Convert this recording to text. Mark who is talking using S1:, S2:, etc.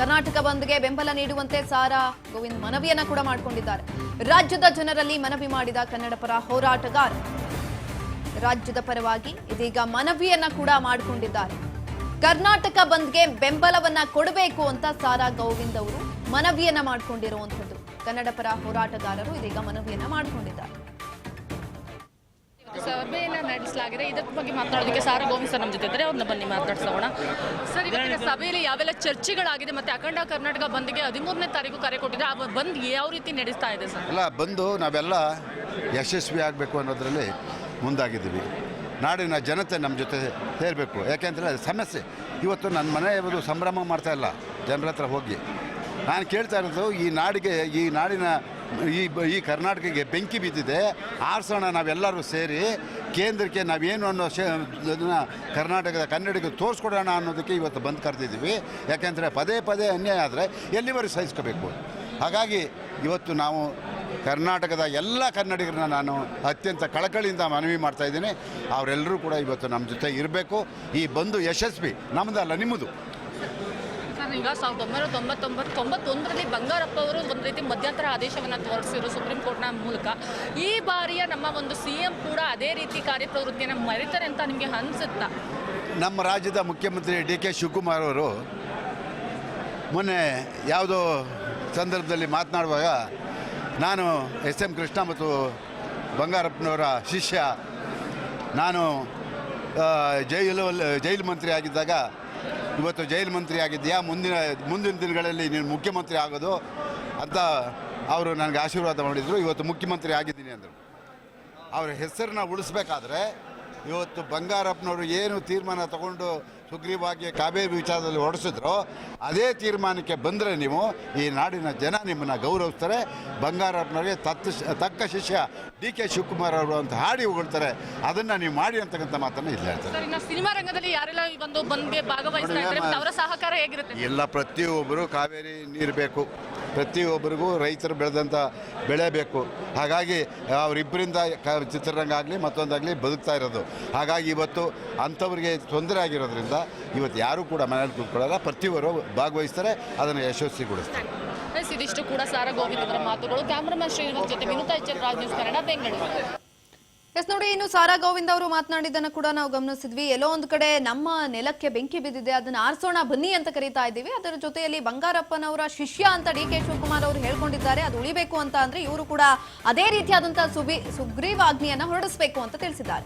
S1: ಕರ್ನಾಟಕ ಬಂದ್ಗೆ ಬೆಂಬಲ ನೀಡುವಂತೆ ಸಾರಾ ಗೋವಿಂದ್ ಮನವಿಯನ್ನ ಕೂಡ ಮಾಡಿಕೊಂಡಿದ್ದಾರೆ. ರಾಜ್ಯದ ಜನರಲ್ಲಿ ಮನವಿ ಮಾಡಿದ ಕನ್ನಡ ಪರ ಹೋರಾಟಗಾರ ರಾಜ್ಯದ ಪರವಾಗಿ ಇದೀಗ ಮನವಿಯನ್ನ ಕೂಡ ಮಾಡಿಕೊಂಡಿದ್ದಾರೆ. ಕರ್ನಾಟಕ ಬಂದ್ಗೆ ಬೆಂಬಲವನ್ನ ಕೊಡಬೇಕು ಅಂತ ಸಾರಾ ಗೋವಿಂದ್ ಅವರು ಮನವಿಯನ್ನ ಮಾಡಿಕೊಂಡಿರುವಂತದ್ದು. ಕನ್ನಡ ಪರ ಹೋರಾಟಗಾರರು ಇದೀಗ ಮನವಿಯನ್ನ ಮಾಡಿಕೊಂಡಿದ್ದಾರೆ.
S2: ಸಭೆಯನ್ನ ನಡೆಸಲಾಗಿದೆ. ಇದರ ಬಗ್ಗೆ ಮಾತನಾಡೋದಕ್ಕೆ ಸಾರಾ ಗೋವಿಂದ್ ಸರ್ ನಮ್ಮ ಜೊತೆ ಇದ್ದಾರೆ. ಅವ್ರನ್ನ ಬನ್ನಿ ಮಾತಾಡ್ಸೋಣ. ಸರ್, ಇವತ್ತಿನ ಸಭೆಯಲ್ಲಿ ಯಾವೆಲ್ಲ ಚರ್ಚೆಗಳಾಗಿದೆ ಮತ್ತೆ ಅಖಂಡ ಕರ್ನಾಟಕ ಬಂದ್ಗೆ 13ನೇ ತಾರೀಕು ಕರೆ ಕೊಟ್ಟಿದ್ರೆ ಆ ಬಂದ್ ಯಾವ ರೀತಿ ನಡೆಸ್ತಾ ಇದೆ ಸರ್?
S3: ಅಲ್ಲ, ಬಂದು ನಾವೆಲ್ಲ ಯಶಸ್ವಿ ಆಗಬೇಕು ಅನ್ನೋದರಲ್ಲಿ ಮುಂದಾಗಿದ್ದೀವಿ. ನಾಡಿನ ಜನತೆ ನಮ್ಮ ಜೊತೆ ಸೇರಬೇಕು. ಯಾಕೆಂದರೆ ಸಮಸ್ಯೆ ಇವತ್ತು ನನ್ನ ಮನೆಯವರು ಸಂಭ್ರಮ ಮಾಡ್ತಾ ಇಲ್ಲ. ಜನರ ಹತ್ರ ಹೋಗಿ ನಾನು ಕೇಳ್ತಾ ಇರೋದು, ಈ ನಾಡಿಗೆ, ಈ ನಾಡಿನ ಈ ಕರ್ನಾಟಕಕ್ಕೆ ಬೆಂಕಿ ಬಿದ್ದಿದೆ, ಆರಿಸೋಣ ನಾವೆಲ್ಲರೂ ಸೇರಿ ಕೇಂದ್ರಕ್ಕೆ ನಾವೇನು ಅನ್ನೋ ಅದನ್ನು ಕರ್ನಾಟಕದ ಕನ್ನಡಿಗರಿಗೆ ತೋರಿಸ್ಕೊಡೋಣ ಅನ್ನೋದಕ್ಕೆ ಇವತ್ತು ಬಂದು ಕರೆದಿದ್ದೀವಿ. ಯಾಕೆಂದರೆ ಪದೇ ಪದೇ ಅನ್ಯಾಯ ಆದರೆ ಎಲ್ಲಿವರೆಗೂ ಸಹಿಸ್ಕೋಬೇಕು. ಹಾಗಾಗಿ ಇವತ್ತು ನಾವು ಕರ್ನಾಟಕದ ಎಲ್ಲ ಕನ್ನಡಿಗರನ್ನ ನಾನು ಅತ್ಯಂತ ಕಳಕಳಿಯಿಂದ ಮನವಿ ಮಾಡ್ತಾಯಿದ್ದೀನಿ. ಅವರೆಲ್ಲರೂ ಕೂಡ ಇವತ್ತು ನಮ್ಮ ಜೊತೆ ಇರಬೇಕು. ಈ ಬಂದು ಯಶಸ್ವಿ ನಮ್ಮದಲ್ಲ, ನಿಮ್ಮದು.
S2: ಸರ್, ಈಗ 1991ರಲ್ಲಿ ಬಂಗಾರಪ್ಪ ಅವರು ಒಂದು ರೀತಿ ಮಧ್ಯಂತರ ಆದೇಶವನ್ನು ಹೊರಡಿಸಿದ್ರು ಸುಪ್ರೀಂ ಕೋರ್ಟ್ನ ಮೂಲಕ. ಈ ಬಾರಿಯ ನಮ್ಮ ಒಂದು CM ಕೂಡ ಅದೇ ರೀತಿ ಕಾರ್ಯಪ್ರವೃತ್ತಿಯನ್ನು ಮರಿತಾರೆ ಅಂತ ನಿಮಗೆ ಅನಿಸುತ್ತಾ?
S3: ನಮ್ಮ ರಾಜ್ಯದ ಮುಖ್ಯಮಂತ್ರಿ DK ಶಿವಕುಮಾರ್ ಅವರು ಮೊನ್ನೆ ಯಾವುದೋ ಸಂದರ್ಭದಲ್ಲಿ ಮಾತನಾಡುವಾಗ ನಾನು SM ಕೃಷ್ಣ ಮತ್ತು ಬಂಗಾರಪ್ಪನವರ ಶಿಷ್ಯ, ನಾನು ಜೈಲು ಮಂತ್ರಿ ಆಗಿದ್ದಾಗ ಇವತ್ತು ಜೈಲು ಮಂತ್ರಿ ಆಗಿದೆಯಾ, ಮುಂದಿನ ದಿನಗಳಲ್ಲಿ ನೀನು ಮುಖ್ಯಮಂತ್ರಿ ಆಗೋದು ಅಂತ ಅವರು ನನಗೆ ಆಶೀರ್ವಾದ ಮಾಡಿದರು. ಇವತ್ತು ಮುಖ್ಯಮಂತ್ರಿ ಆಗಿದ್ದೀನಿ ಅಂದರು. ಅವರ ಹೆಸರನ್ನ ಉಳಿಸ್ಬೇಕಾದ್ರೆ ಇವತ್ತು ಬಂಗಾರಪ್ಪನವರು ಏನು ತೀರ್ಮಾನ ತಗೊಂಡು ಸುಗ್ರೀವಾಜ್ಞೆ ಕಾವೇರಿ ವಿಚಾರದಲ್ಲಿ ಹೊರಡಿಸಿದ್ರು, ಅದೇ ತೀರ್ಮಾನಕ್ಕೆ ಬಂದರೆ ನೀವು ಈ ನಾಡಿನ ಜನ ನಿಮ್ಮನ್ನು ಗೌರವಿಸ್ತಾರೆ. ಬಂಗಾರಪ್ಪನವರಿಗೆ ತಕ್ಕ ಶಿಷ್ಯ DK ಶಿವಕುಮಾರ್ ಅವರು ಅಂತ ಹಾಡಿ ಹೊಗಳ್ತಾರೆ. ಅದನ್ನು ನೀವು ಮಾಡಿ ಅಂತಕ್ಕಂಥ ಮಾತನ್ನು ಇಲ್ಲಿ ಹೇಳ್ತಾರೆ.
S2: ಸಿನಿಮಾ ರಂಗದಲ್ಲಿ ಯಾರೆಲ್ಲ ಈ ಒಂದು ಬಂದ್ಗೆ ಭಾಗವಹಿಸ್ತಾ ಇದ್ದಾರೆ, ಅವರ ಸಹಕಾರ ಹೇಗಿರುತ್ತೆ?
S3: ಎಲ್ಲ ಪ್ರತಿಯೊಬ್ಬರು ಕಾವೇರಿ ನೀರು ಬೇಕು, ಪ್ರತಿಯೊಬ್ಬರಿಗೂ ರೈತರು ಬೆಳೆದಂಥ ಬೆಳೆ ಬೇಕು. ಹಾಗಾಗಿ ಅವರಿಬ್ಬರಿಂದ ಚಿತ್ರರಂಗ ಆಗಲಿ ಮತ್ತೊಂದಾಗಲಿ ಬದುಕ್ತಾ ಇರೋದು. ಹಾಗಾಗಿ ಇವತ್ತು ಅಂಥವ್ರಿಗೆ ತೊಂದರೆ ಆಗಿರೋದ್ರಿಂದ ಇವತ್ತು ಯಾರೂ ಕೂಡ ಮನೇಲಿ ಕೂತ್ಕೊಳ್ಳಲ್ಲ, ಪ್ರತಿಯೊಬ್ಬರು ಭಾಗವಹಿಸ್ತಾರೆ, ಅದನ್ನು ಯಶಸ್ವಿಗೊಳಿಸ್ತಾರೆ.
S2: ಇದಿಷ್ಟು ಕೂಡ ಸಾರಾ ಗೋವಿಂದ್ ಅವರ ಮಾತುಗಳು. ಕ್ಯಾಮರಾಮನ್ ಶ್ರೀನಿವಾಸ್ ಜೊತೆ Vinutha H Raj news Kannada, Bengaluru.
S1: Yes, ನೋಡಿ, ಇನ್ನು ಸಾರಾ ಗೋವಿಂದ್ ಅವರು ಮಾತನಾಡಿದ್ದನ್ನು ಕೂಡ ನಾವು ಗಮನಿಸಿದ್ವಿ. ಎಲ್ಲೋ ಒಂದು ಕಡೆ ನಮ್ಮ ನೆಲಕ್ಕೆ ಬೆಂಕಿ ಬಿದ್ದಿದೆ, ಅದನ್ನ ಆರಿಸೋಣ ಬನ್ನಿ ಅಂತ ಕರೀತಾ ಇದ್ದೀವಿ. ಅದರ ಜೊತೆಯಲ್ಲಿ ಬಂಗಾರಪ್ಪನವರ ಶಿಷ್ಯ ಅಂತ DK ಶಿವಕುಮಾರ್ ಅವರು ಹೇಳ್ಕೊಂಡಿದ್ದಾರೆ. ಅದು ಉಳಿಬೇಕು ಅಂತ ಅಂದ್ರೆ ಇವರು ಕೂಡ ಅದೇ ರೀತಿಯಾದಂತಹ ಸುಗ್ರೀವಾಜ್ಞೆಯನ್ನ ಹೊರಡಿಸಬೇಕು ಅಂತ ತಿಳಿಸಿದ್ದಾರೆ.